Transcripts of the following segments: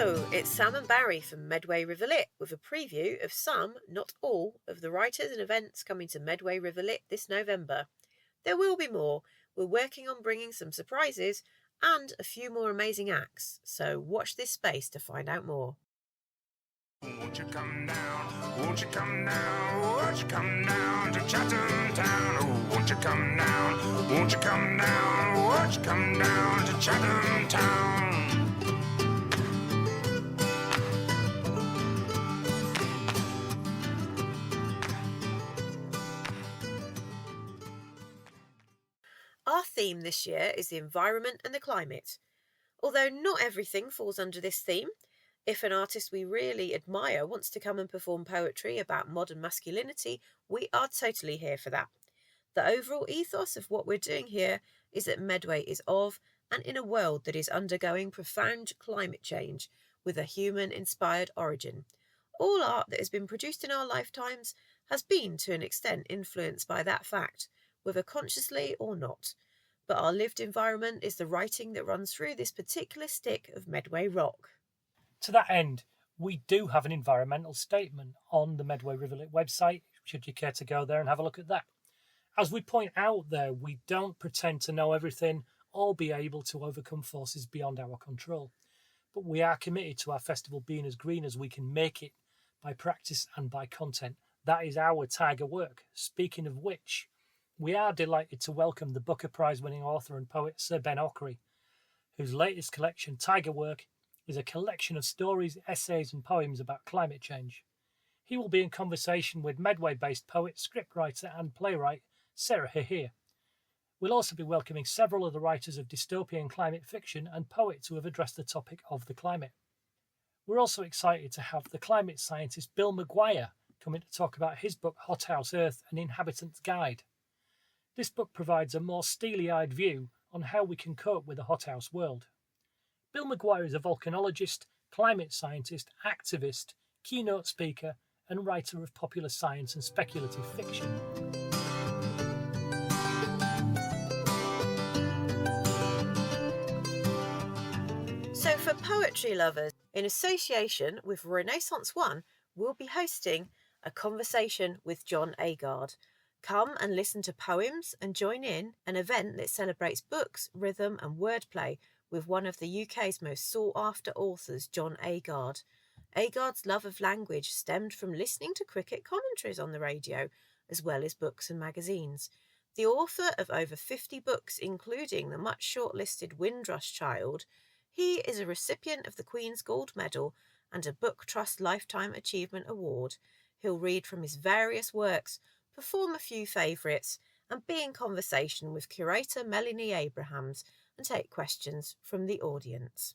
Hello, it's Sam and Barry from Medway River Lit with a preview of some, not all, of the writers and events coming to Medway River Lit this November. There will be more. We're working on bringing some surprises and a few more amazing acts, so watch this space to find out more. Won't you come down, won't you come down, won't you come down to Chatham Town? Oh, won't you come down, won't you come down, won't you come down to Chatham Town? Our theme this year is the environment and the climate. Although not everything falls under this theme, if an artist we really admire wants to come and perform poetry about modern masculinity, we are totally here for that. The overall ethos of what we're doing here is that Medway is of and in a world that is undergoing profound climate change with a human-inspired origin. All art that has been produced in our lifetimes has been to an extent influenced by that fact, whether consciously or not. But our lived environment is the writing that runs through this particular stick of Medway rock. To that end, we do have an environmental statement on the Medway River Lit website, should you care to go there and have a look at that. As we point out there, we don't pretend to know everything or be able to overcome forces beyond our control. But we are committed to our festival being as green as we can make it by practice and by content. That is our tiger work. Speaking of which, we are delighted to welcome the Booker Prize-winning author and poet Sir Ben Ockery, whose latest collection, Tiger Work, is a collection of stories, essays and poems about climate change. He will be in conversation with Medway-based poet, scriptwriter and playwright Sarah Hehir. We'll also be welcoming several other writers of dystopian climate fiction and poets who have addressed the topic of the climate. We're also excited to have the climate scientist Bill Maguire coming to talk about his book Hothouse Earth, An Inhabitant's Guide. This book provides a more steely-eyed view on how we can cope with a hothouse world. Bill Maguire is a volcanologist, climate scientist, activist, keynote speaker, and writer of popular science and speculative fiction. So for poetry lovers, in association with Renaissance One, we'll be hosting a conversation with John Agard. Come and listen to poems and join in an event that celebrates books, rhythm and wordplay with one of the UK's most sought-after authors, John Agard. Agard's love of language stemmed from listening to cricket commentaries on the radio, as well as books and magazines. The author of over 50 books, including the much shortlisted Windrush Child, he is a recipient of the Queen's Gold Medal and a Book Trust Lifetime Achievement Award. He'll read from his various works, perform a few favourites, and be in conversation with curator Melanie Abrahams and take questions from the audience.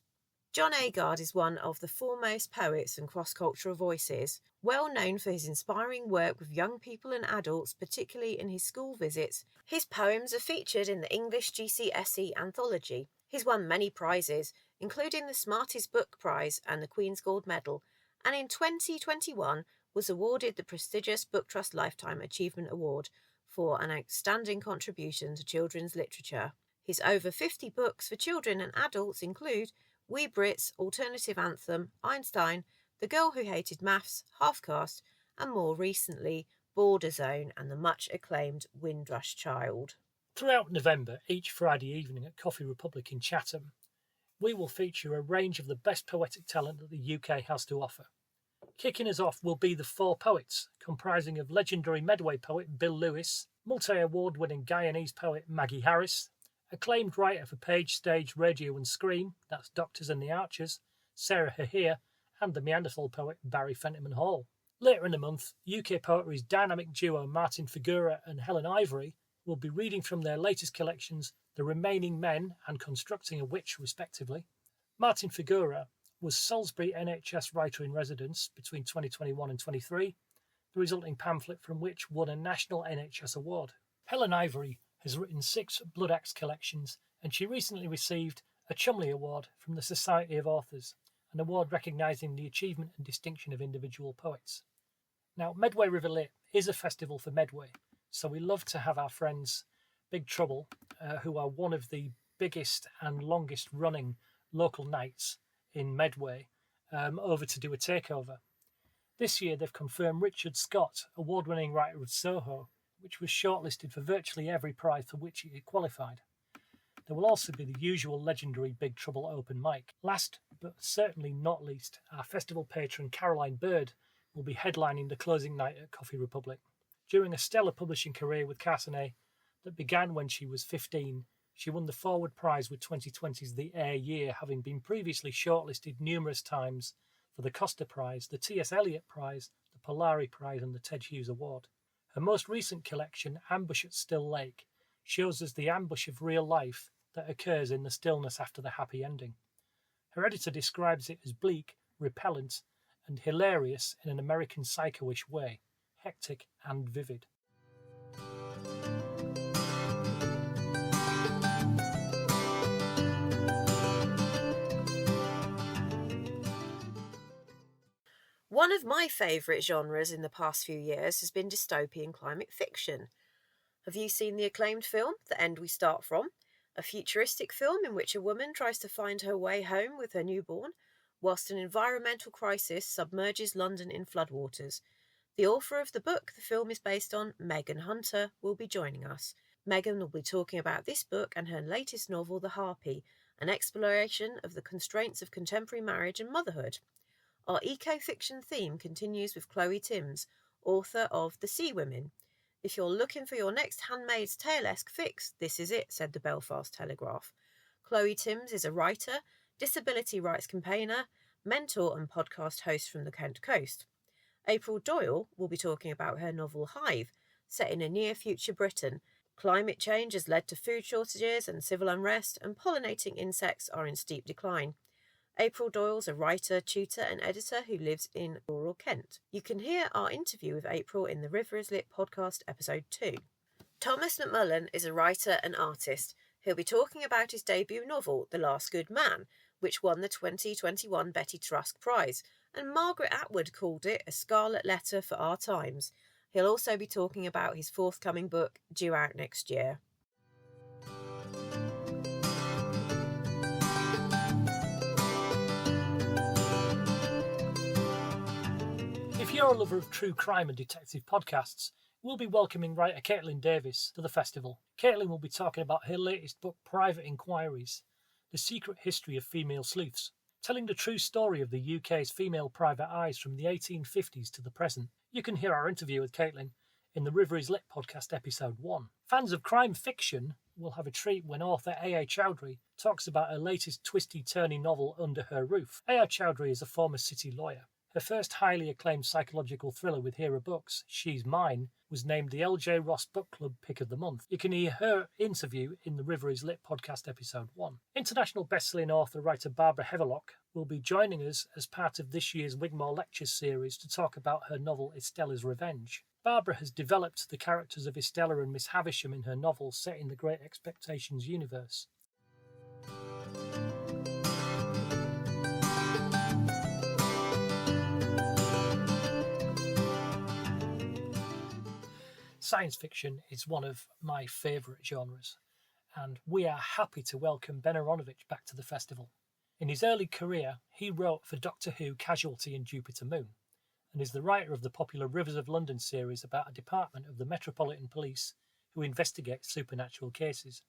John Agard is one of the foremost poets and cross-cultural voices, well known for his inspiring work with young people and adults, particularly in his school visits. His poems are featured in the English GCSE anthology. He's won many prizes, including the Smartest Book Prize and the Queen's Gold Medal, and in 2021 was awarded the prestigious Book Trust Lifetime Achievement Award for an outstanding contribution to children's literature. His over 50 books for children and adults include We Brits, Alternative Anthem, Einstein, The Girl Who Hated Maths, Half Caste, and more recently, Border Zone and the much acclaimed Windrush Child. Throughout November, each Friday evening at Coffee Republic in Chatham, we will feature a range of the best poetic talent that the UK has to offer. Kicking us off will be the Four Poets, comprising of legendary Medway poet Bill Lewis, multi-award-winning Guyanese poet Maggie Harris, acclaimed writer for Page, Stage, Radio and Screen, that's Doctors and the Archers, Sarah Hehir, and the Neanderthal poet Barry Fentiman Hall. Later in the month, UK Poetry's dynamic duo Martin Figura and Helen Ivory will be reading from their latest collections The Remaining Men and Constructing a Witch, respectively. Martin Figura was Salisbury NHS Writer-in-Residence between 2021 and 23, the resulting pamphlet from which won a national NHS award. Helen Ivory has written 6 Blood Axe collections, and she recently received a Chumley Award from the Society of Authors, an award recognising the achievement and distinction of individual poets. Now, Medway River Lit is a festival for Medway, so we love to have our friends Big Trouble, who are one of the biggest and longest running local nights in Medway, over to do a takeover. This year they've confirmed Richard Scott, award-winning writer of Soho, which was shortlisted for virtually every prize for which it qualified. There will also be the usual legendary Big Trouble open mic. Last, but certainly not least, our festival patron Caroline Bird will be headlining the closing night at Coffee Republic. During a stellar publishing career with Cartonet that began when she was 15, she won the Forward Prize with 2020's The Air Year, having been previously shortlisted numerous times for the Costa Prize, the T.S. Eliot Prize, the Polari Prize and the Ted Hughes Award. Her most recent collection, Ambush at Still Lake, shows us the ambush of real life that occurs in the stillness after the happy ending. Her editor describes it as bleak, repellent, and hilarious in an American Psycho-ish way, hectic and vivid. One of my favourite genres in the past few years has been dystopian climate fiction. Have you seen the acclaimed film, The End We Start From? A futuristic film in which a woman tries to find her way home with her newborn, whilst an environmental crisis submerges London in floodwaters. The author of the book the film is based on, Megan Hunter, will be joining us. Megan will be talking about this book and her latest novel, The Harpy, an exploration of the constraints of contemporary marriage and motherhood. Our eco-fiction theme continues with Chloe Timms, author of The Sea Women. If you're looking for your next Handmaid's Tale-esque fix, this is it, said the Belfast Telegraph. Chloe Timms is a writer, disability rights campaigner, mentor and podcast host from the Kent Coast. April Doyle will be talking about her novel Hive, set in a near-future Britain. Climate change has led to food shortages and civil unrest, and pollinating insects are in steep decline. April Doyle's a writer, tutor and editor who lives in rural Kent. You can hear our interview with April in the River Lit podcast episode 2. Thomas McMullen is a writer and artist. He'll be talking about his debut novel, The Last Good Man, which won the 2021 Betty Trask Prize, and Margaret Atwood called it a scarlet letter for our times. He'll also be talking about his forthcoming book, due out next year. If you're a lover of true crime and detective podcasts, we'll be welcoming writer Caitlin Davis to the festival. Caitlin will be talking about her latest book, Private Inquiries, The Secret History of Female Sleuths, telling the true story of the UK's female private eyes from the 1850s to the present. You can hear our interview with Caitlin in the River Lit podcast episode 1. Fans of crime fiction will have a treat when author A.A. Chowdhury talks about her latest twisty-turny novel, Under Her Roof. A.A. Chowdhury is a former city lawyer. Her first highly acclaimed psychological thriller with Hera Books, She's Mine, was named the L.J. Ross Book Club Pick of the Month. You can hear her interview in the River Lit podcast episode 1. International best-selling author-writer Barbara Havelocke will be joining us as part of this year's Wigmore Lectures series to talk about her novel Estella's Revenge. Barbara has developed the characters of Estella and Miss Havisham in her novel set in the Great Expectations universe. Science fiction is one of my favourite genres, and we are happy to welcome Ben Aronovich back to the festival. In his early career, he wrote for Doctor Who, Casualty and Jupiter Moon, and is the writer of the popular Rivers of London series about a department of the Metropolitan Police who investigate supernatural cases.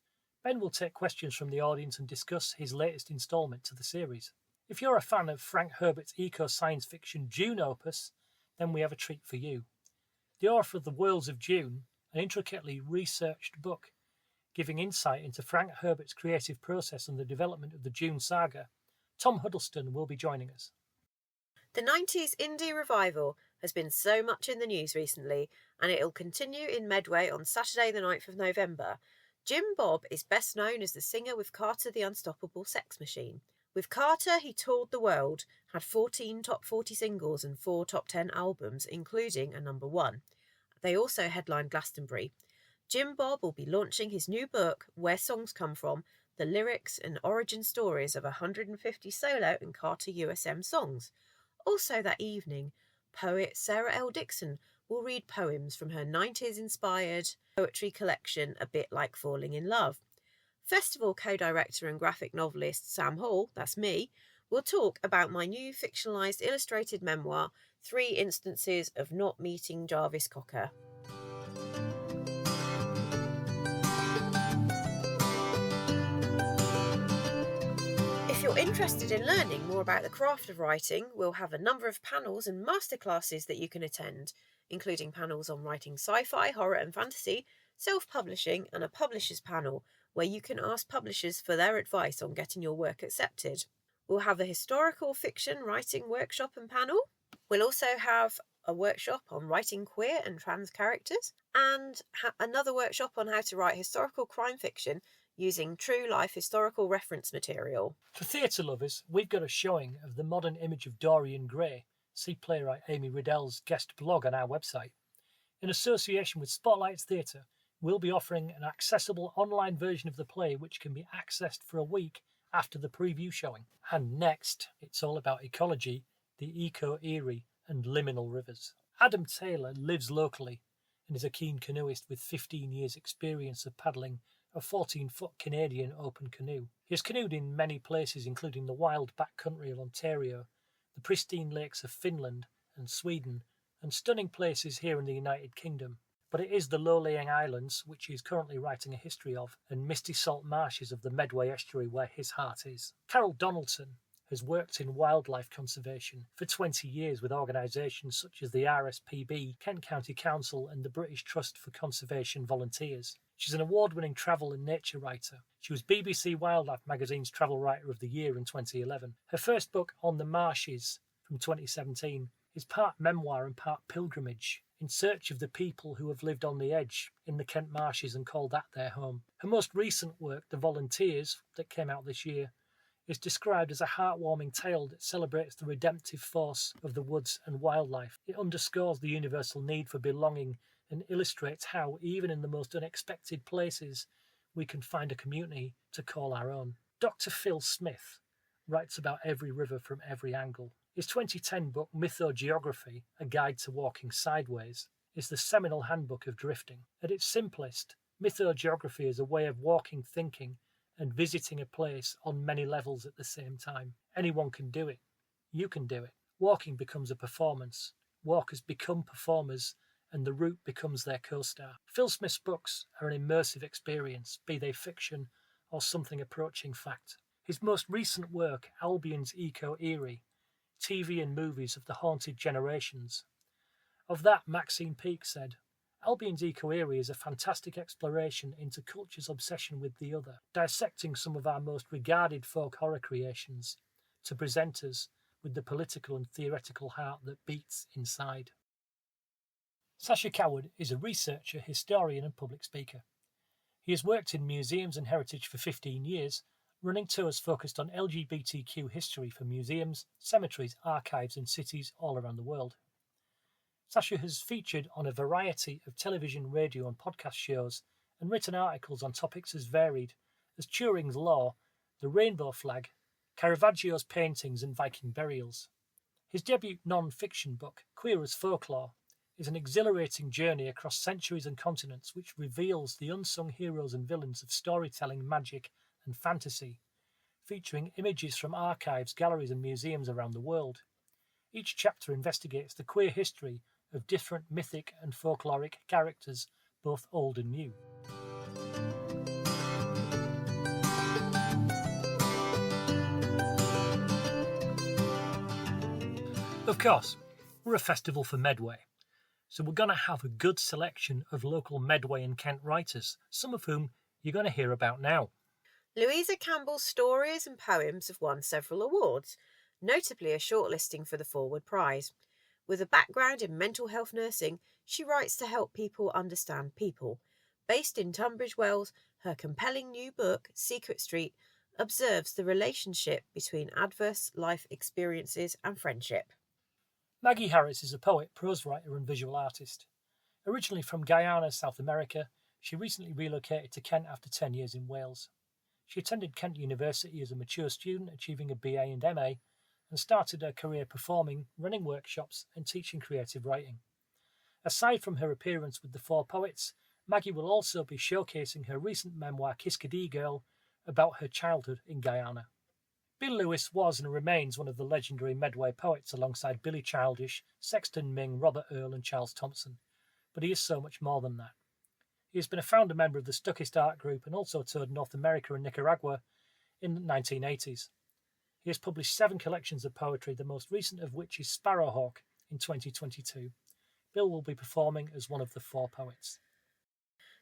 Ben will take questions from the audience and discuss his latest instalment to the series. If you're a fan of Frank Herbert's eco-science fiction Dune opus, then we have a treat for you. The author of The Worlds of Dune, an intricately researched book giving insight into Frank Herbert's creative process and the development of the Dune saga, Tom Huddleston will be joining us. The 90s indie revival has been so much in the news recently, and it'll continue in Medway on Saturday the 9th of November. Jim Bob is best known as the singer with Carter the Unstoppable Sex Machine. With Carter, he toured the world, had 14 top 40 singles and 4 top 10 albums, including a number 1. They also headlined Glastonbury. Jim Bob will be launching his new book, Where Songs Come From, the lyrics and origin stories of 150 solo and Carter USM songs. Also that evening, poet Sarah L. Dixon will read poems from her 90s-inspired poetry collection, A Bit Like Falling in Love. Festival co-director and graphic novelist Sam Hall, that's me, we'll talk about my new fictionalised illustrated memoir, 3 Instances of Not Meeting Jarvis Cocker. If you're interested in learning more about the craft of writing, we'll have a number of panels and masterclasses that you can attend, including panels on writing sci-fi, horror and fantasy, self-publishing, and a publishers panel where you can ask publishers for their advice on getting your work accepted. We'll have a historical fiction writing workshop and panel. We'll also have a workshop on writing queer and trans characters, and another workshop on how to write historical crime fiction using true life historical reference material. For theatre lovers, we've got a showing of The Modern Image of Dorian Gray. See playwright Amy Riddell's guest blog on our website. In association with Spotlights Theatre, we'll be offering an accessible online version of the play which can be accessed for a week after the preview showing. And next, it's all about ecology, the eco-eerie and liminal rivers. Adam Taylor lives locally and is a keen canoeist with 15 years' experience of paddling a 14-foot Canadian open canoe. He has canoed in many places, including the wild backcountry of Ontario, the pristine lakes of Finland and Sweden, and stunning places here in the United Kingdom. But it is the low-lying islands, which he is currently writing a history of, and misty salt marshes of the Medway estuary where his heart is. Carol Donaldson has worked in wildlife conservation for 20 years with organisations such as the RSPB, Kent County Council and the British Trust for Conservation Volunteers. She's an award-winning travel and nature writer. She was BBC Wildlife magazine's Travel Writer of the Year in 2011. Her first book, On the Marshes, from 2017, is part memoir and part pilgrimage, in search of the people who have lived on the edge in the Kent marshes and called that their home. Her most recent work, The Volunteers, that came out this year, is described as a heartwarming tale that celebrates the redemptive force of the woods and wildlife. It underscores the universal need for belonging and illustrates how, even in the most unexpected places, we can find a community to call our own. Dr. Phil Smith writes about every river from every angle. His 2010 book, Mythogeography, A Guide to Walking Sideways, is the seminal handbook of drifting. At its simplest, mythogeography is a way of walking, thinking, and visiting a place on many levels at the same time. Anyone can do it. You can do it. Walking becomes a performance. Walkers become performers, and the route becomes their co-star. Phil Smith's books are an immersive experience, be they fiction or something approaching fact. His most recent work, Albion's Eco-Eerie, TV and movies of the haunted generations. Of that, Maxine Peake said, Albion's Eco-Eerie is a fantastic exploration into culture's obsession with the other, dissecting some of our most regarded folk horror creations to present us with the political and theoretical heart that beats inside. Sasha Coward is a researcher, historian and public speaker. He has worked in museums and heritage for 15 years, running tours focused on LGBTQ history for museums, cemeteries, archives and cities all around the world. Sasha has featured on a variety of television, radio and podcast shows and written articles on topics as varied as Turing's Law, the Rainbow Flag, Caravaggio's paintings and Viking burials. His debut non-fiction book, Queer as Folklore, is an exhilarating journey across centuries and continents which reveals the unsung heroes and villains of storytelling, magic and fantasy, featuring images from archives, galleries and museums around the world. Each chapter investigates the queer history of different mythic and folkloric characters, both old and new. Of course, we're a festival for Medway, so we're going to have a good selection of local Medway and Kent writers, some of whom you're going to hear about now. Louisa Campbell's stories and poems have won several awards, notably a shortlisting for the Forward Prize. With a background in mental health nursing, she writes to help people understand people. Based in Tunbridge Wells, her compelling new book, Secret Street, observes the relationship between adverse life experiences and friendship. Maggie Harris is a poet, prose writer and visual artist. Originally from Guyana, South America, she recently relocated to Kent after 10 years in Wales. She attended Kent University as a mature student, achieving a BA and MA, and started her career performing, running workshops and teaching creative writing. Aside from her appearance with the Four Poets, Maggie will also be showcasing her recent memoir Kiskadee Girl about her childhood in Guyana. Bill Lewis was and remains one of the legendary Medway poets alongside Billy Childish, Sexton Ming, Robert Earl and Charles Thompson. But he is so much more than that. He has been a founder member of the Stuckist art group and also toured North America and Nicaragua in the 1980s. He has published 7 collections of poetry, the most recent of which is Sparrowhawk in 2022. Bill will be performing as one of the 4 poets.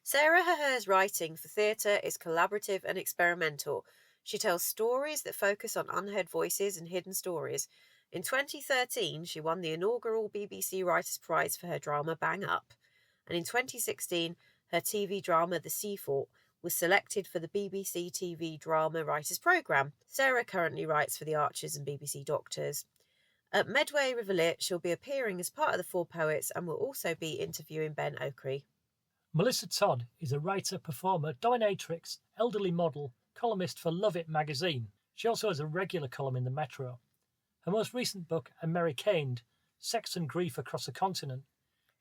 Sarah Haher's writing for theatre is collaborative and experimental. She tells stories that focus on unheard voices and hidden stories. In 2013, she won the inaugural BBC Writers' Prize for her drama Bang Up. And in 2016, her TV drama The Sea Fort was selected for the BBC TV Drama Writers' Programme. Sarah currently writes for The Archers and BBC Doctors. At Medway River Lit, she'll be appearing as part of the 4 poets and will also be interviewing Ben Oakrey. Melissa Todd is a writer, performer, dominatrix, elderly model, columnist for Love It magazine. She also has a regular column in the Metro. Her most recent book, Americaned, Sex and Grief Across a Continent,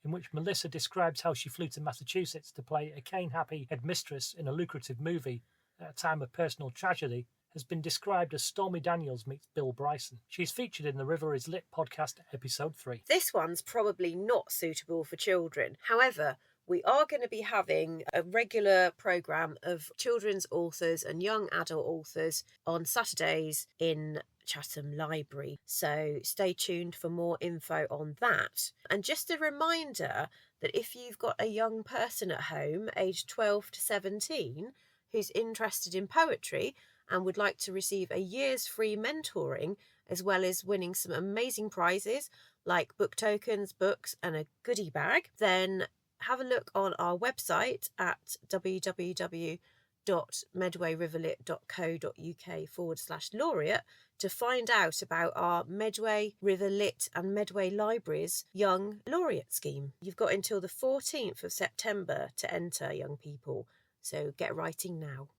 in which Melissa describes how she flew to Massachusetts to play a cane-happy headmistress in a lucrative movie at a time of personal tragedy, has been described as Stormy Daniels meets Bill Bryson. She's featured in the River is Lit podcast, episode 3. This one's probably not suitable for children. However, we are going to be having a regular programme of children's authors and young adult authors on Saturdays in Chatham Library. So stay tuned for more info on that. And just a reminder that if you've got a young person at home, aged 12 to 17, who's interested in poetry and would like to receive a year's free mentoring, as well as winning some amazing prizes like book tokens, books and a goodie bag, then have a look on our website at www.medwayriverlit.co.uk/laureate to find out about our Medway River Lit and Medway Libraries Young Laureate Scheme. You've got until the 14th of September to enter, young people, so get writing now.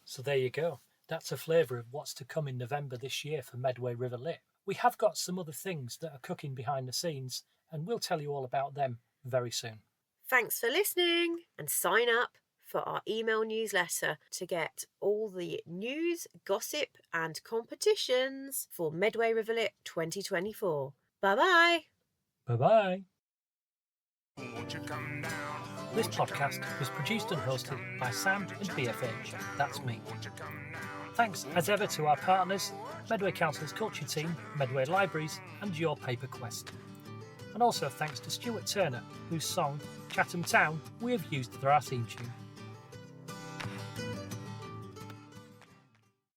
So there you go. That's a flavour of what's to come in November this year for Medway River Lit. We have got some other things that are cooking behind the scenes, and we'll tell you all about them very soon. Thanks for listening, and sign up for our email newsletter to get all the news, gossip and competitions for Medway River Lit 2024. Bye-bye. Bye-bye. Won't you come down? This podcast was produced and hosted by Sam and BFH. That's me. Thanks as ever to our partners, Medway Council's Culture Team, Medway Libraries and Your Paper Quest. And also thanks to Stuart Turner, whose song, Chatham Town, we have used for our theme tune.